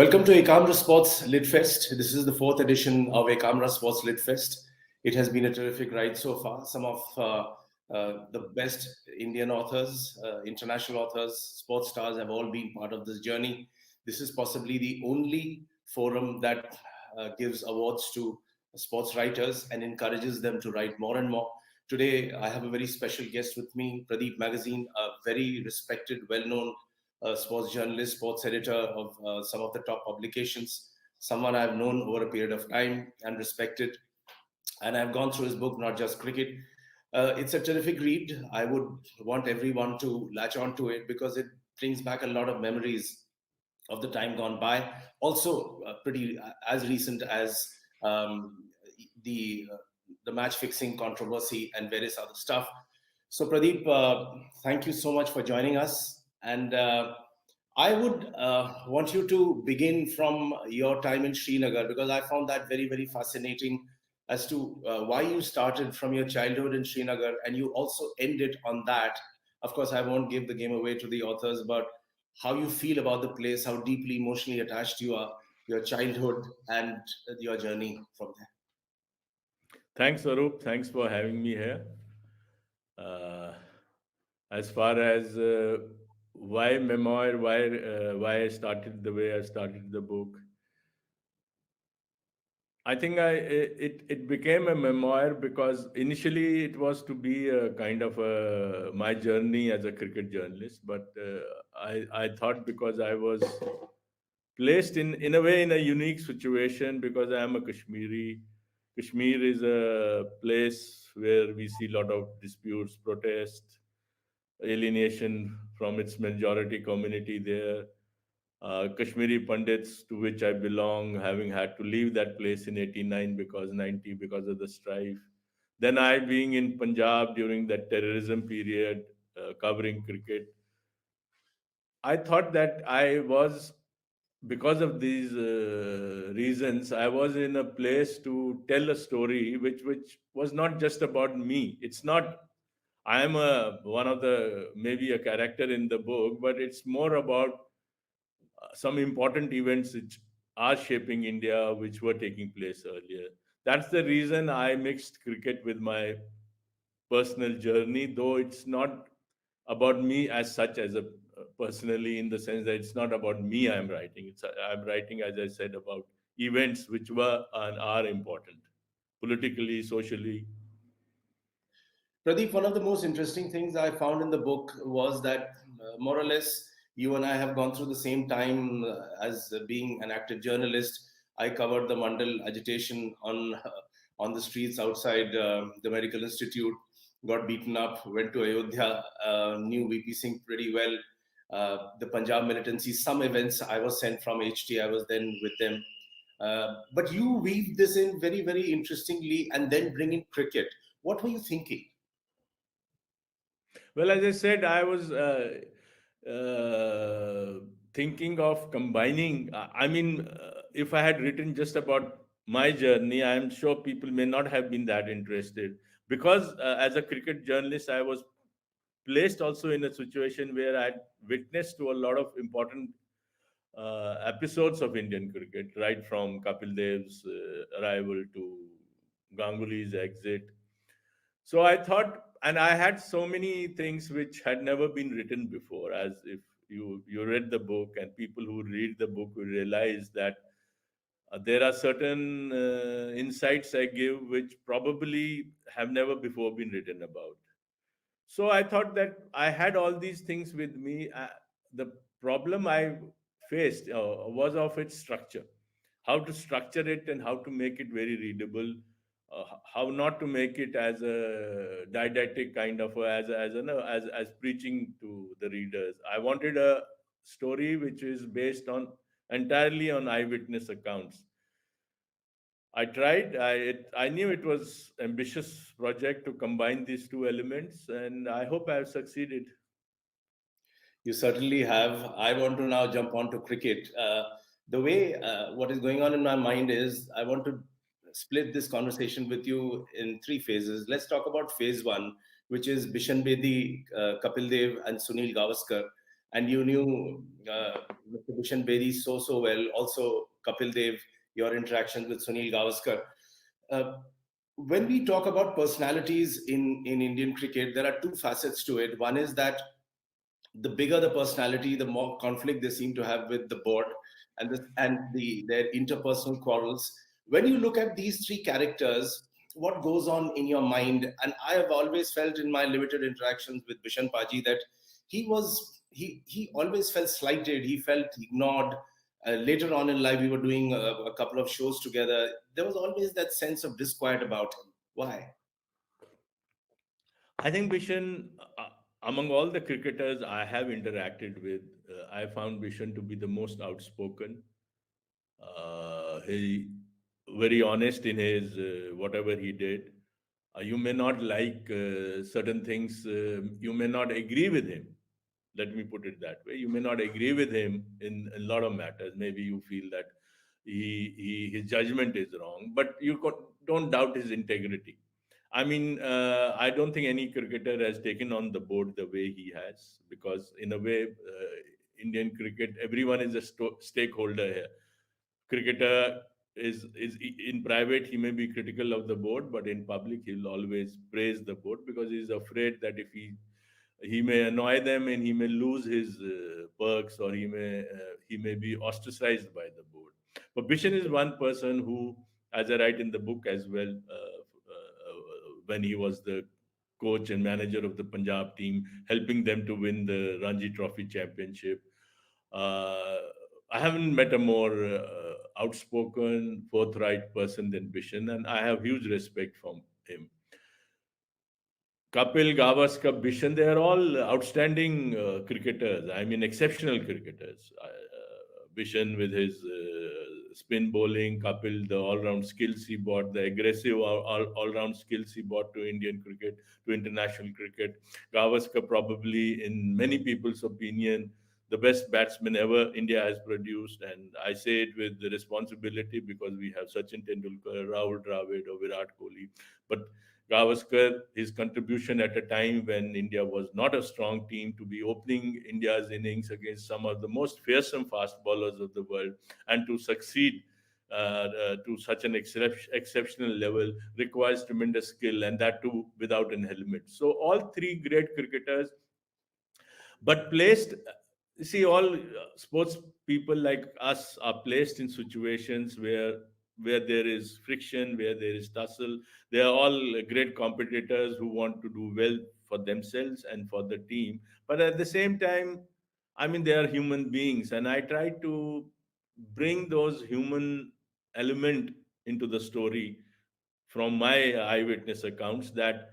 Welcome to Ekamra Sports Lit Fest. This is the fourth edition of Ekamra Sports Lit Fest. It has been a terrific ride so far. Some of the best Indian authors, international authors, sports stars have all been part of this journey. This is possibly the only forum that gives awards to sports writers and encourages them to write more and more. Today, I have a very special guest with me, Pradeep Magazine, a very respected, well-known sports journalist, sports editor of some of the top publications, someone I've known over a period of time and respected. And I've gone through his book, Not Just Cricket. It's a terrific read. I would want everyone to latch onto it because it brings back a lot of memories of the time gone by. Also, pretty as recent as the match fixing controversy and various other stuff. So, Pradeep, thank you so much for joining us. And I would want you to begin from your time in Srinagar because I found that very, very fascinating as to why you started from your childhood in Srinagar and you also ended on that. Of course, I won't give the game away to the authors, but how you feel about the place, how deeply emotionally attached you are, your childhood and your journey from there. Thanks, Arup. Thanks for having me here. Uh, as far as why memoir, why I started the way I started the book, I think it became a memoir because initially it was to be a kind of my journey as a cricket journalist, but I thought because I was placed in a way in a unique situation because I am a Kashmiri. Kashmir is a place where we see a lot of disputes, protests, alienation from its majority community there. Kashmiri Pandits, to which I belong, having had to leave that place in 89 because 90 because of the strife. Then I being in Punjab during that terrorism period, covering cricket. I thought that I was, because of these reasons, I was in a place to tell a story which was not just about me. It's not. I am a one of the maybe a character in the book, but it's more about some important events which are shaping India, which were taking place earlier. That's the reason I mixed cricket with my personal journey, though it's not about me as such as a personally in the sense that it's not about me I'm writing. I'm writing, as I said, about events which were and are important politically, socially. Pradeep, one of the most interesting things I found in the book was that more or less you and I have gone through the same time as being an active journalist. I covered the Mandal agitation on the streets outside the Medical Institute, got beaten up, went to Ayodhya, knew VP Singh pretty well. The Punjab militancy, some events I was sent from HT, I was then with them. But you weave this in very, very interestingly and then bring in cricket. What were you thinking? Well, as I said, I was uh, thinking of combining. I mean, if I had written just about my journey, I am sure people may not have been that interested because as a cricket journalist, I was placed also in a situation where I witnessed to a lot of important episodes of Indian cricket, right from Kapil Dev's arrival to Ganguly's exit. So I thought, and I had so many things which had never been written before. As if you read the book, and people who read the book will realize that there are certain insights I give which probably have never before been written about. So I thought that I had all these things with me. The problem I faced was of its structure, how to structure it and how to make it very readable, how not to make it as a didactic kind of as preaching to the readers. I wanted a story which is based on entirely on eyewitness accounts. I tried. I knew it was ambitious project to combine these two elements, and I hope I have succeeded. You certainly have. I want to now jump on to cricket. The way what is going on in my mind is I want to split this conversation with you in three phases. Let's talk about phase one, which is Bishan Bedi, Kapil Dev, and Sunil Gavaskar. and you knew Mr. Bishan Bedi so well. Also, Kapil Dev, your interactions with Sunil Gavaskar. Uh, when we talk about personalities in Indian cricket, there are two facets to it. One is that the bigger the personality, the more conflict they seem to have with the board and their interpersonal quarrels. When you look at these three characters, what goes on in your mind? And I have always felt in my limited interactions with Bishan Paji that he always felt slighted. He felt ignored. Later on in life, we were doing a couple of shows together. There was always that sense of disquiet about him. Why? I think Bishan, among all the cricketers I have interacted with, I found Bishan to be the most outspoken. He very honest in his whatever he did. You may not like certain things. You may not agree with him. Let me put it that way. You may not agree with him in a lot of matters. Maybe you feel that his judgment is wrong, but don't doubt his integrity. I mean, I don't think any cricketer has taken on the board the way he has, because in a way, Indian cricket, everyone is a stakeholder here. Cricketer is in private, he may be critical of the board, but in public he'll always praise the board, because he's afraid that if he may annoy them and he may lose his perks, or he may be ostracized by the board. But Bishan is one person who, as I write in the book as well, when he was the coach and manager of the Punjab team, helping them to win the Ranji Trophy championship, uh, I haven't met a more outspoken, forthright person than Bishan, and I have huge respect from him. Kapil, Gavaskar, Bishan, they are all outstanding cricketers. I mean, exceptional cricketers. Bishan with his spin bowling, Kapil, the all-round skills he brought, the aggressive all-round skills he brought to Indian cricket, to international cricket. Gavaskar, probably, in many people's opinion, the best batsman ever India has produced. And I say it with the responsibility, because we have Sachin Tendulkar, Rahul Dravid, or Virat Kohli. But Gavaskar, his contribution at a time when India was not a strong team, to be opening India's innings against some of the most fearsome fast bowlers of the world, and to succeed to such an exceptional level, requires tremendous skill, and that too without an helmet. So all three great cricketers, but placed, see, all sports people like us are placed in situations where there is friction, where there is tussle. They are all great competitors who want to do well for themselves and for the team, but at the same time, I mean, they are human beings, and I try to bring those human element into the story from my eyewitness accounts, that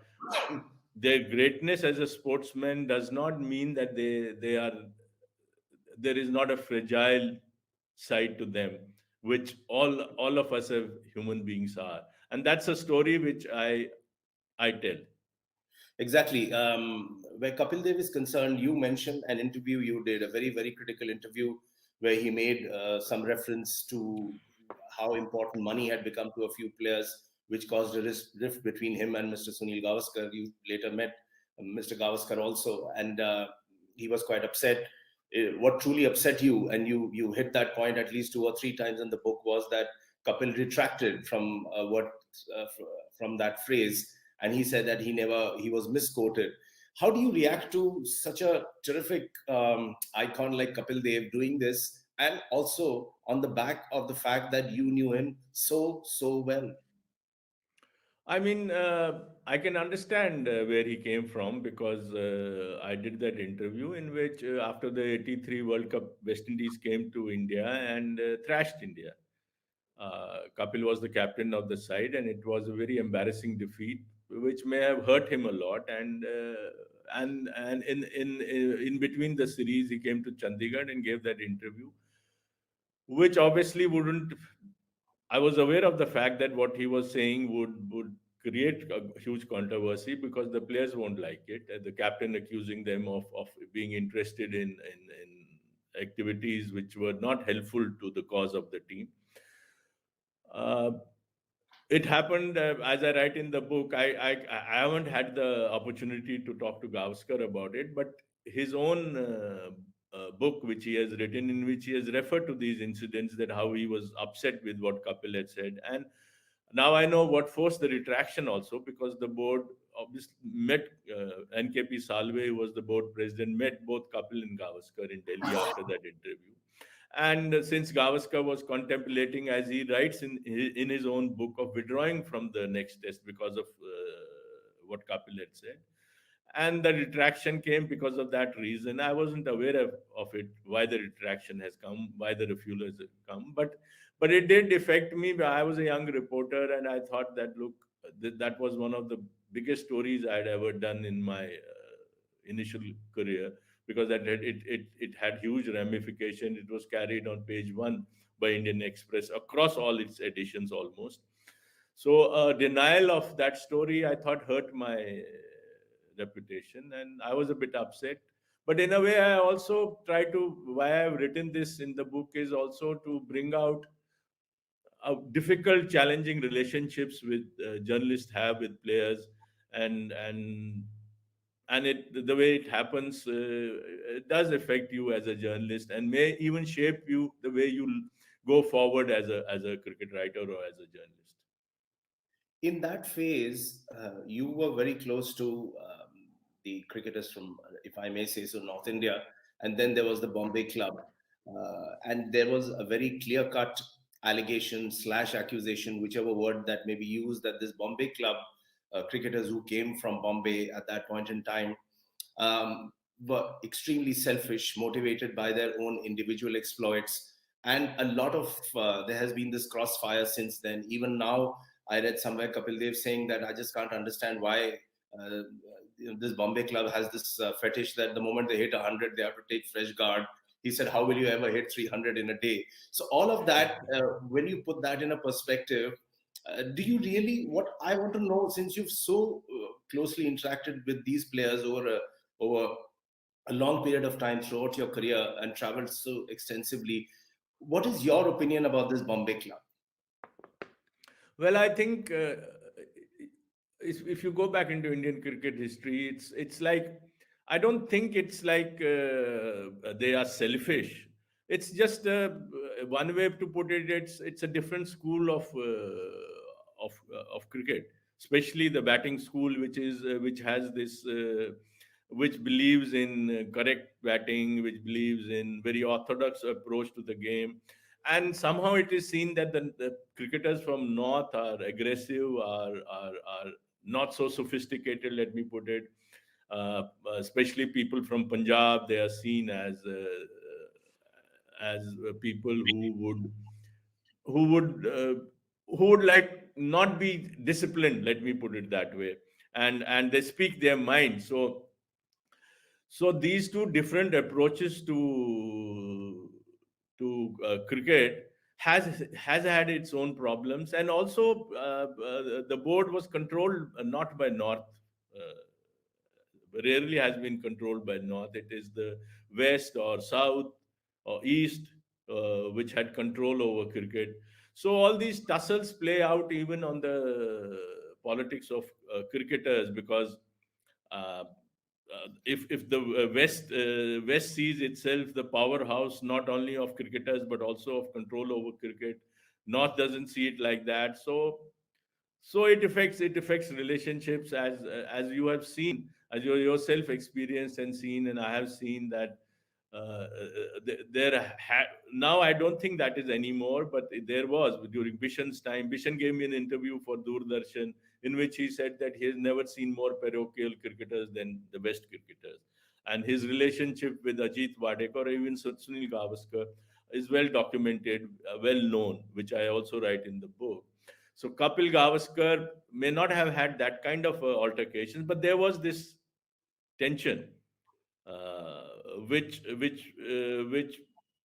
their greatness as a sportsman does not mean that they are, there is not a fragile side to them, which all of us as human beings are. And that's a story which I tell. Exactly. Where Kapil Dev is concerned, you mentioned an interview you did, a very critical interview, where he made some reference to how important money had become to a few players, which caused a rift between him and Mr. Sunil Gavaskar. You later met Mr. Gavaskar also, and he was quite upset. What truly upset you, and you hit that point at least two or three times in the book, was that Kapil retracted from from that phrase, and he said that he was misquoted. How do you react to such a terrific icon like Kapil Dev doing this, and also on the back of the fact that you knew him so well? I mean, I can understand where he came from, because I did that interview in which, after the '83 World Cup, West Indies came to India and thrashed India. Kapil was the captain of the side, and it was a very embarrassing defeat, which may have hurt him a lot. And in between the series, he came to Chandigarh and gave that interview, which obviously wouldn't. I was aware of the fact that what he was saying would create a huge controversy, because the players won't like it. The captain accusing them of being interested in activities which were not helpful to the cause of the team. Uh, it happened, as I write in the book. I haven't had the opportunity to talk to Gavaskar about it, but his own book which he has written, in which he has referred to these incidents, that how he was upset with what Kapil had said. And now I know what forced the retraction also, because the board obviously met NKP Salve, who was the board president, met both Kapil and Gavaskar in Delhi after that interview. And since Gavaskar was contemplating, as he writes in his own book, of withdrawing from the next test because of what Kapil had said, and the retraction came because of that reason. I wasn't aware of it, why the retraction has come, why the refusal has come, but it did affect me. I was a young reporter, and I thought that, look, that was one of the biggest stories I had ever done in my initial career, because it had huge ramification. It was carried on page one by Indian Express across all its editions almost. So denial of that story, I thought, hurt my reputation, and I was a bit upset. But in a way, I also try to, why I've written this in the book is also to bring out difficult, challenging relationships with journalists have with players, and and and it, the way it happens, it does affect you as a journalist, and may even shape you the way you go forward as a cricket writer or as a journalist. In that phase, you were very close to the cricketers from, if I may say so, North India, and then there was the Bombay club, and there was a very clear-cut allegation slash accusation, whichever word that may be used, that this Bombay club cricketers who came from Bombay at that point in time um, were extremely selfish, motivated by their own individual exploits. And a lot of there has been this crossfire since then. Even now, I read somewhere Kapil Dev saying that I just can't understand why uh, this Bombay club has this fetish that the moment they hit 100, they have to take fresh guard. He said, "How will you ever hit 300 in a day?" So all of that, when you put that in a perspective, do you really? What I want to know, since you've so closely interacted with these players over a long period of time throughout your career and traveled so extensively, what is your opinion about this Bombay club? Well, I think if you go back into Indian cricket history, it's like, I don't think it's like they are selfish. It's just one way to put it. It's a different school of cricket, especially the batting school, which has this. Which believes in correct batting, which believes in very orthodox approach to the game, and somehow it is seen that the cricketers from north are aggressive, are not so sophisticated, let me put it. Especially people from Punjab, they are seen as people who would uh, who would like not be disciplined, let me put it that way, and they speak their mind. So these two different approaches to cricket has had its own problems, and also the board was controlled not by north. Rarely has been controlled by north. It is the west or south or east which had control over cricket. So all these tussles play out even on the politics of cricketers, because uh, if the West sees itself the powerhouse not only of cricketers but also of control over cricket, North doesn't see it like that. So it affects relationships, as you have seen, as you yourself experienced and seen, and I have seen that now I don't think that is anymore, but there was during Bishan's time. Bishan gave me an interview for Doordarshan in which he said that he has never seen more parochial cricketers than the best cricketers, and his relationship with Ajit Wadekar or even Sunil Gavaskar is well documented, well known, which I also write in the book. So Kapil Gavaskar may not have had that kind of altercations, but there was this tension, uh, which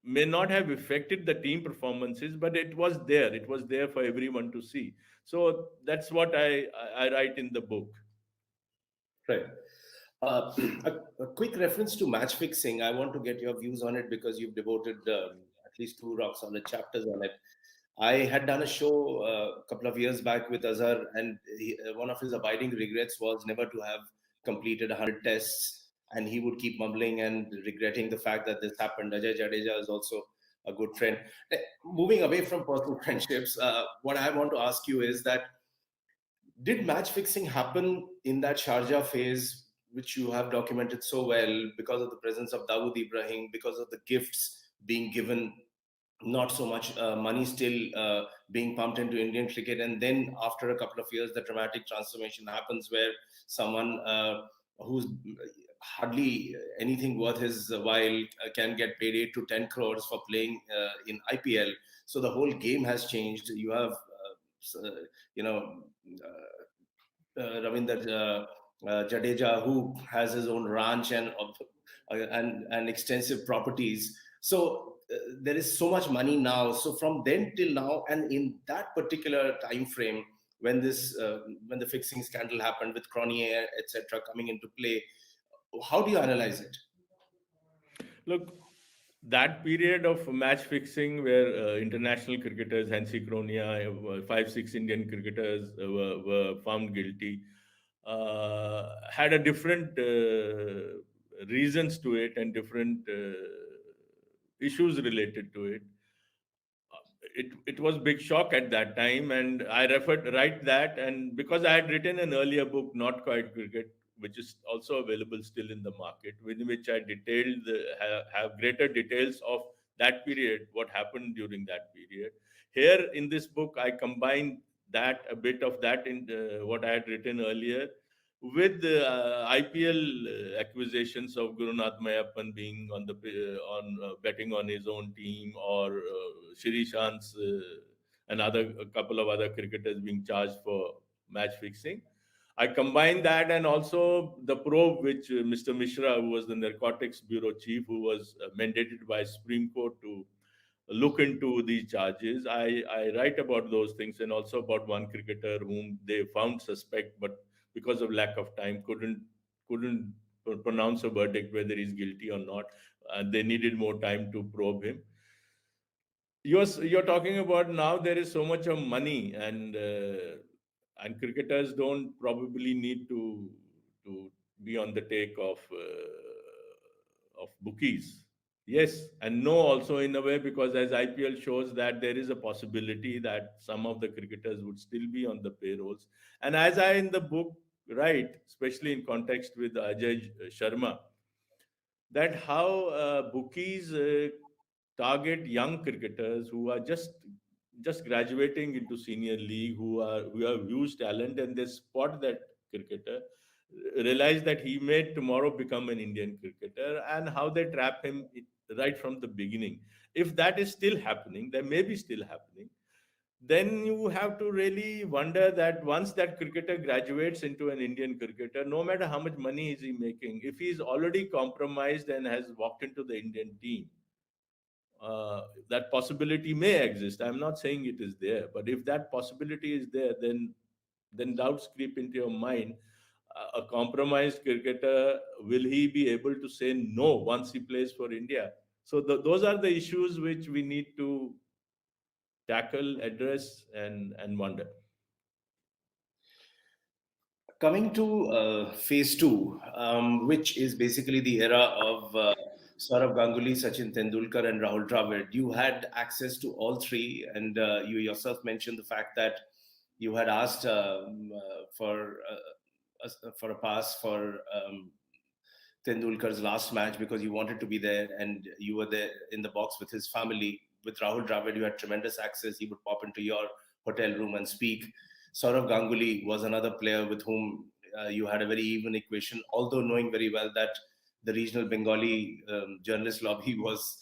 may not have affected the team performances, but it was there. It was there for everyone to see. So that's what I write in the book. Right. Uh, a quick reference to match fixing. I want to get your views on it because you've devoted at least two rock solid chapters on it. I had done a show a couple of years back with Azhar, and one of his abiding regrets was never to have completed 100 tests. and he would keep mumbling and regretting the fact that this happened. Ajay Jadeja is also a good friend. Moving away from personal friendships, what I want to ask you is that did match fixing happen in that Sharjah phase, which you have documented so well, because of the presence of Dawood Ibrahim, because of the gifts being given, not so much money still being pumped into Indian cricket, and then after a couple of years, the dramatic transformation happens where someone who's hardly anything worth his while can get paid 8 to 10 crores for playing in IPL. So the whole game has changed. You have, you know, Ravinder Jadeja, who has his own ranch and extensive properties. So there is so much money now. So from then till now, and in that particular time frame, when the fixing scandal happened with Cronier, etc., coming into play, how do you analyze it? Look, that period of match fixing where international cricketers, Hansi Kronia, 5, 6 Indian cricketers were found guilty, had a different reasons to it and different issues related to it. It was big shock at that time, and I referred right that, and because I had written an earlier book, Not Quite Cricket, which is also available still in the market, with which I detailed have greater details of that period, what happened during that period. Here in this book I combined that, a bit of that in what I had written earlier, with the IPL acquisitions of Gurunath Mayappan being on the on betting on his own team, or Shri Shant's another a couple of other cricketers being charged for match fixing. I combined that, and also the probe which Mr. Mishra, who was the narcotics bureau chief, who was mandated by Supreme Court to look into these charges. I write about those things, and also about one cricketer whom they found suspect, but because of lack of time couldn't pronounce a verdict whether he's guilty or not. They needed more time to probe him. You're talking about, now there is so much of money, and cricketers don't probably need to be on the take of bookies. Yes and no also, in a way, because as IPL shows that there is a possibility that some of the cricketers would still be on the payrolls. And as I in the book write, especially in context with Ajay Sharma, that how bookies target young cricketers who are just graduating into senior league, who have huge talent, and they spot that cricketer, realize that he may tomorrow become an Indian cricketer, and how they trap him right from the beginning. If that is still happening, that may be still happening, then you have to really wonder that once that cricketer graduates into an Indian cricketer, no matter how much money is he making, if he's already compromised and has walked into the Indian team, that possibility may exist. I'm not saying it is there, but if that possibility is there, then doubts creep into your mind. A compromised cricketer, will he be able to say no once he plays for India? So those are the issues which we need to tackle, address, and wonder. Coming to phase two, which is basically the era of Saurav Ganguly, Sachin Tendulkar, and Rahul Dravid, you had access to all three, and you yourself mentioned the fact that you had asked for a pass for Tendulkar's last match because you wanted to be there, and you were there in the box with his family. With Rahul Dravid, you had tremendous access. He would pop into your hotel room and speak. Saurav Ganguly was another player with whom you had a very even equation, although knowing very well that the regional Bengali journalist lobby was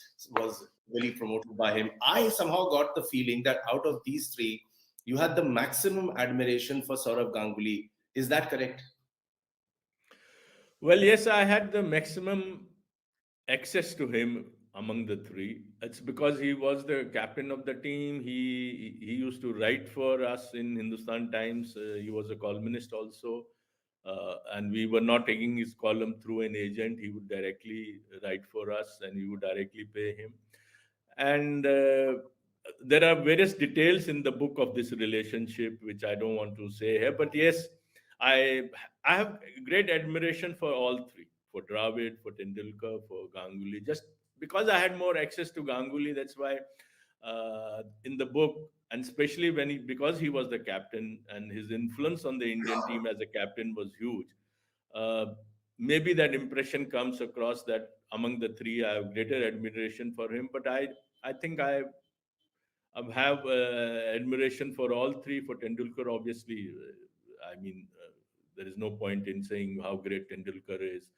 really promoted by him. I somehow got the feeling that out of these three, you had the maximum admiration for Saurav Ganguly. Is that correct? Well, yes, I had the maximum access to him among the three. It's because he was the captain of the team. He used to write for us in Hindustan Times. He was a columnist also, and we were not taking his column through an agent. He would directly write for us, and we would directly pay him. And there are various details in the book of this relationship which I don't want to say here, but yes, I I have great admiration for all three, for Dravid, for Tendulkar, for Ganguly. Just because I had more access to Ganguly, that's why in the book, and especially because he was the captain and his influence on the Indian team as a captain was huge. Uh, Maybe that impression comes across that among the three, I have greater admiration for him. But I think I have admiration for all three. For Tendulkar, obviously, there is no point in saying how great Tendulkar is.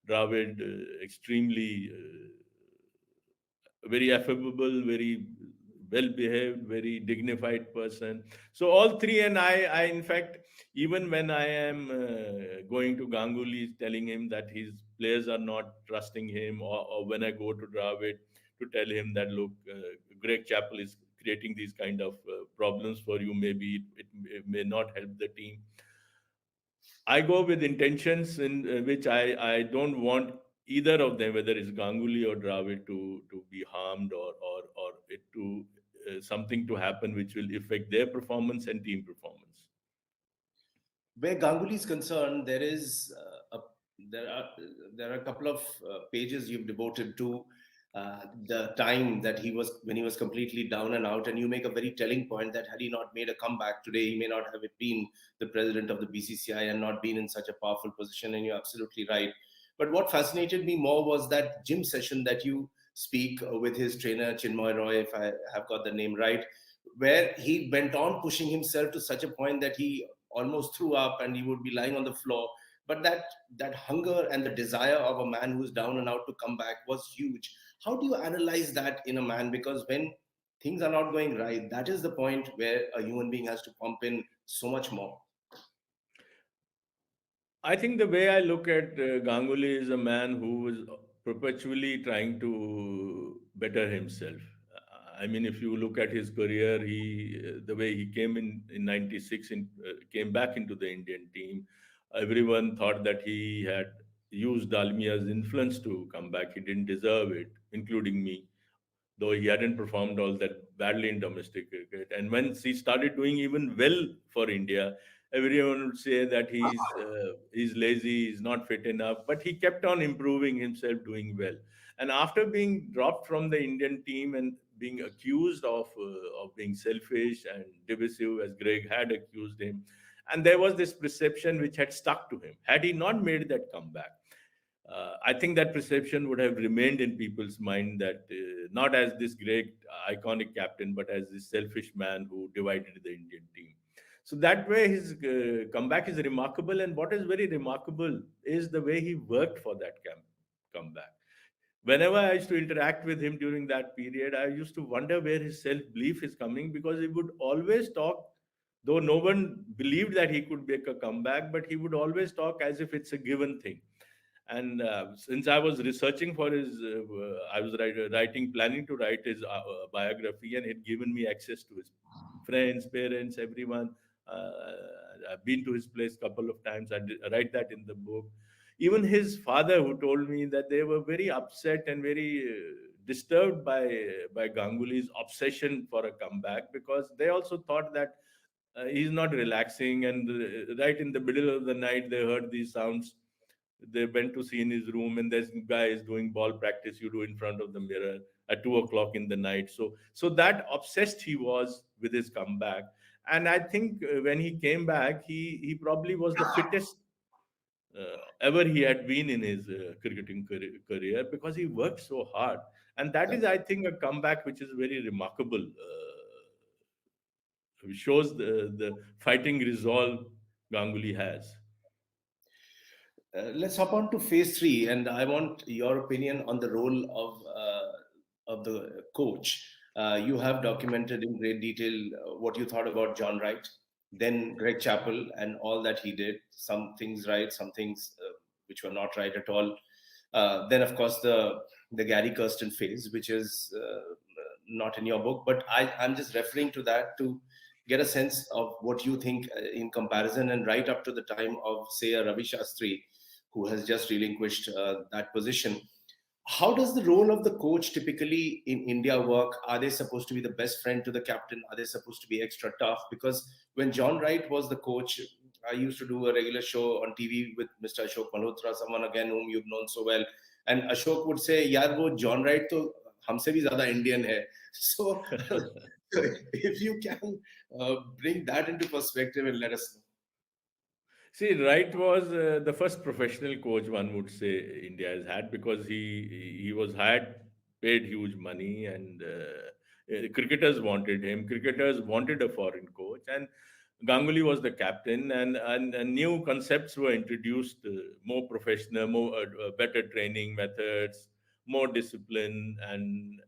Dravid, extremely very affable, very well behaved, very dignified person. So all three, and I in fact, even when I am going to Ganguly, telling him that his players are not trusting him, or when I go to Dravid to tell him that look, Greg Chappell is creating these kind of problems for you. Maybe it may not help the team. I go with intentions in which I don't want either of them, whether it's Ganguly or Dravid, to be harmed, or it to something to happen which will affect their performance and team performance. Where Ganguly is concerned, there are there are a couple of pages you've devoted to the time that he was when he was completely down and out, and you make a very telling point that had he not made a comeback today, he may not have been the president of the BCCI and not been in such a powerful position. And you're absolutely right. But what fascinated me more was that gym session that you speak with his trainer Chinmoy Roy, if I have got the name right, where he went on pushing himself to such a point that he almost threw up and he would be lying on the floor. But that hunger and the desire of a man who's down and out to come back was huge. How do you analyze that in a man? Because when things are not going right, that is the point where a human being has to pump in so much more. I think the way I look at Ganguly is a man who is perpetually trying to better himself. I mean, if you look at his career, the way he came in '96, came back into the Indian team, everyone thought that he had used Dalmia's influence to come back. He didn't deserve it, including me, though he hadn't performed all that badly in domestic cricket. And when he started doing even well for India, everyone would say that he's lazy, he's not fit enough. But he kept on improving himself, doing well. And after being dropped from the Indian team and being accused of being selfish and divisive, as Greg had accused him, and there was this perception which had stuck to him. Had he not made that comeback, I think that perception would have remained in people's mind, that not as this great iconic captain, but as this selfish man who divided the Indian team. So that way, his comeback is remarkable, and what is very remarkable is the way he worked for that comeback. Whenever I used to interact with him during that period, I used to wonder where his self belief is coming, because he would always talk, though no one believed that he could make a comeback, but he would always talk as if it's a given thing. And since I was researching for his, I was planning to write his biography, and had given me access to his friends, parents, everyone. I've been to his place a couple of times. Write that in the book. Even his father, who told me that they were very upset and very disturbed by Ganguly's obsession for a comeback, because they also thought that he's not relaxing. And right in the middle of the night, they heard these sounds. They went to see in his room, and this guy is doing ball practice. You do in front of the mirror at 2 o'clock in the night. So that obsessed he was with his comeback. And I think when he came back, he probably was the fittest ever he had been in his cricketing career, because he worked so hard. And that is, I think, a comeback which is very remarkable. Shows the fighting resolve Ganguly has. Let's hop on to phase three, and I want your opinion on the role of the coach. You have documented in great detail what you thought about John Wright, then Greg Chappell, and all that he did. Some things right, some things which were not right at all. Then, of course, the Gary Kirsten phase, which is not in your book, but I'm just referring to that to get a sense of what you think in comparison, and right up to the time of, say, a Ravi Shastri, who has just relinquished that position. How does the role of the coach typically in India work? Are they supposed to be the best friend to the captain? Are they supposed to be extra tough? Because when John Wright was the coach, I used to do a regular show on TV with Mr. Ashok Malhotra, someone again whom you've known so well. And Ashok would say, "Yaar, wo John Wright to हमसे भी ज़्यादा Indian है." So if you can bring that into perspective and let us know. See, Wright was the first professional coach, one would say, India has had, because he was hired, paid huge money, and cricketers wanted him. Cricketers wanted a foreign coach, and Ganguly was the captain, and new concepts were introduced, more professional, more better training methods, more discipline, and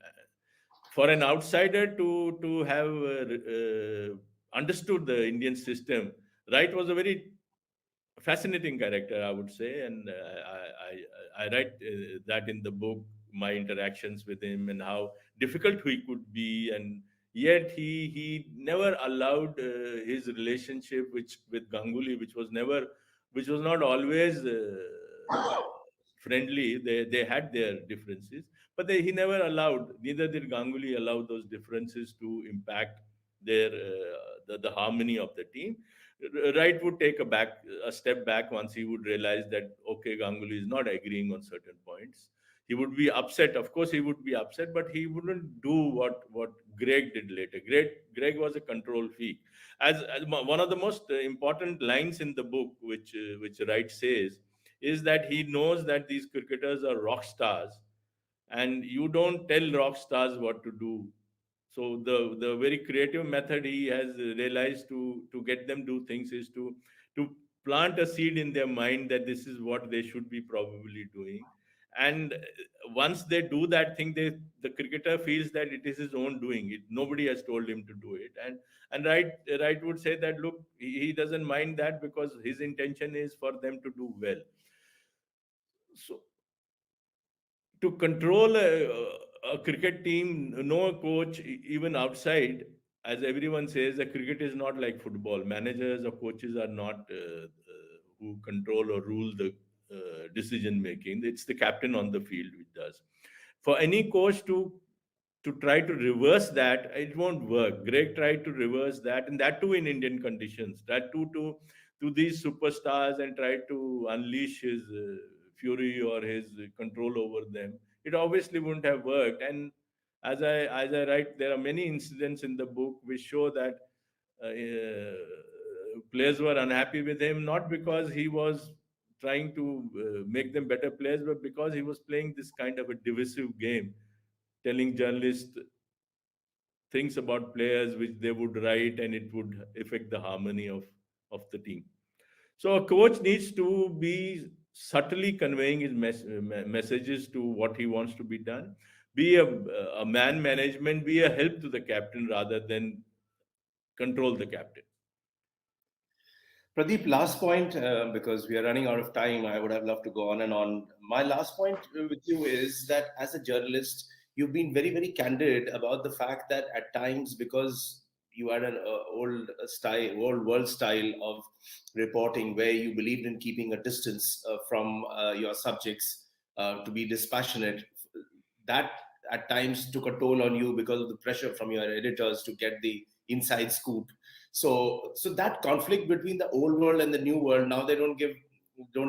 for an outsider to have understood the Indian system, Wright was a very fascinating character, I would say, and I write that in the book, my interactions with him and how difficult he could be, and yet he never allowed his relationship which with Ganguly, which was not always friendly. They had their differences, but he never allowed. Neither did Ganguly allow those differences to impact their the harmony of the team. Wright would take a step back once he would realize that okay, Ganguly is not agreeing on certain points. He would be upset. Of course, he would be upset, but he wouldn't do what Greg did later. Greg was a control freak. One of the most important lines in the book, which Wright says, is that he knows that these cricketers are rock stars, and you don't tell rock stars what to do. So the very creative method he has realized to get them do things is to plant a seed in their mind that this is what they should be probably doing. And once they do that thing, the cricketer feels that it is his own doing. Nobody has told him to do it. And Wright would say that look, he doesn't mind that because his intention is for them to do well. So to control a cricket team, no coach, even outside, as everyone says, the cricket is not like football. Managers or coaches are not who control or rule the decision making. It's the captain on the field which does. For any coach to try to reverse that, it won't work. Greg tried to reverse that, and that too in Indian conditions. That too to these superstars, and tried to unleash his fury or his control over them. It obviously wouldn't have worked. And as I write, there are many incidents in the book which show that players were unhappy with him, not because he was trying to make them better players, but because he was playing this kind of a divisive game, telling journalists things about players which they would write, and it would affect the harmony of the team. So a coach needs to be subtly conveying his messages to what he wants to be done. Be a man management, be a help to the captain rather than control the captain. Pradeep, last point, because we are running out of time, I would have loved to go on and on. My last point with you is that as a journalist, you've been very, very candid about the fact that at times, because you had an old world style of reporting where you believed in keeping a distance from your subjects to be dispassionate, that at times took a toll on you because of the pressure from your editors to get the inside scoop. So that conflict between the old world and the new world, now they don't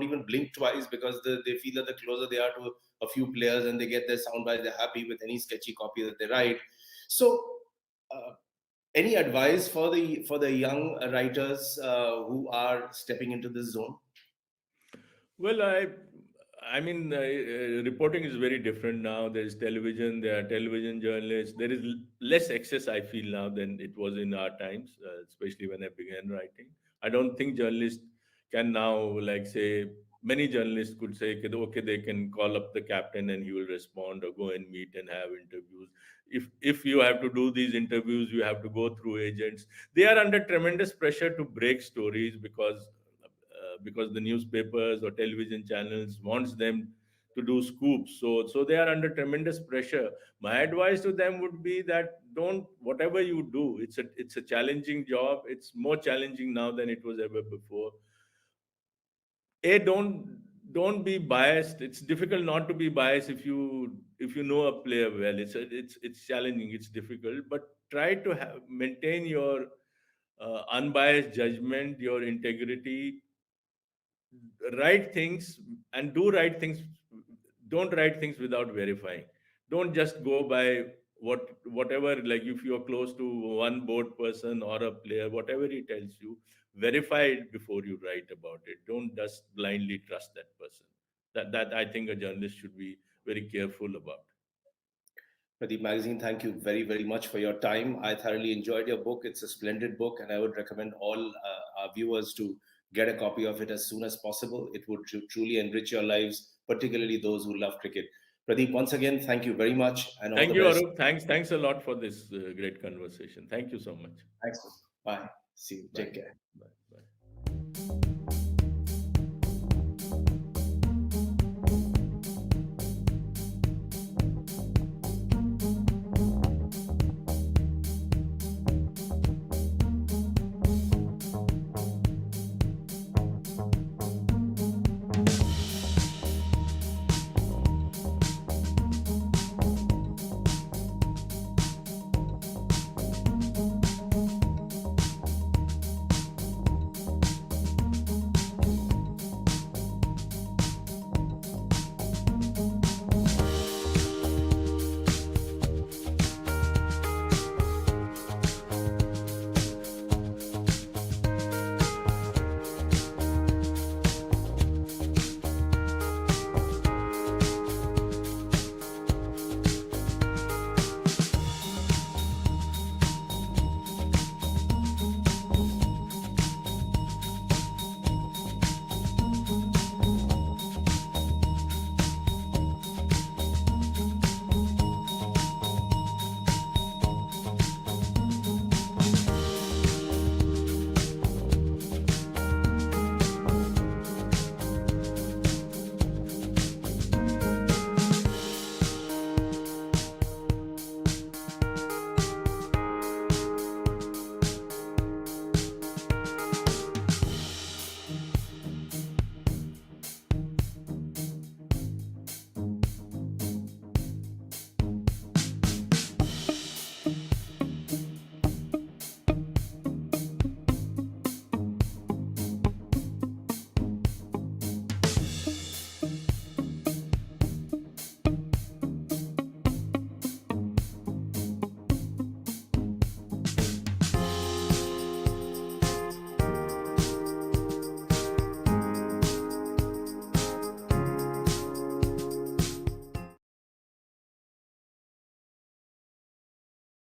even blink twice because they feel that the closer they are to a few players and they get their soundbite, they're happy with any sketchy copy that they write. So uh, any advice for the young writers who are stepping into this zone? Well, I mean, reporting is very different now. There is television, there are television journalists. There is less access, I feel, now than it was in our times, especially when I began writing. I don't think journalists can now, like, say, many journalists could say, okay, they can call up the captain and he will respond, or go and meet and have interviews. If you have to do these interviews, you have to go through agents. They are under tremendous pressure to break stories because the newspapers or television channels wants them to do scoops. So they are under tremendous pressure. My advice to them would be that don't, whatever you do, it's a challenging job. It's more challenging now than it was ever before. A don't be biased. It's difficult not to be biased if you know a player well. It's challenging, it's difficult, but try to maintain your unbiased judgment, your integrity, write things and do right things. Don't write things without verifying. Don't just go by whatever, like if you're close to one board person or a player, whatever he tells you, verify it before you write about it. Don't just blindly trust that person. That I think a journalist should be very careful about. Pradeep Magazine, thank you very, very much for your time. I thoroughly enjoyed your book. It's a splendid book, and I would recommend all our viewers to get a copy of it as soon as possible. It would truly enrich your lives, particularly those who love cricket. Pradeep, once again, thank you very much and all Thank the you, best. Arup. Thanks a lot for this great conversation. Thank you so much. Thanks. Bye. See you. Bye. Take care. Bye. Bye.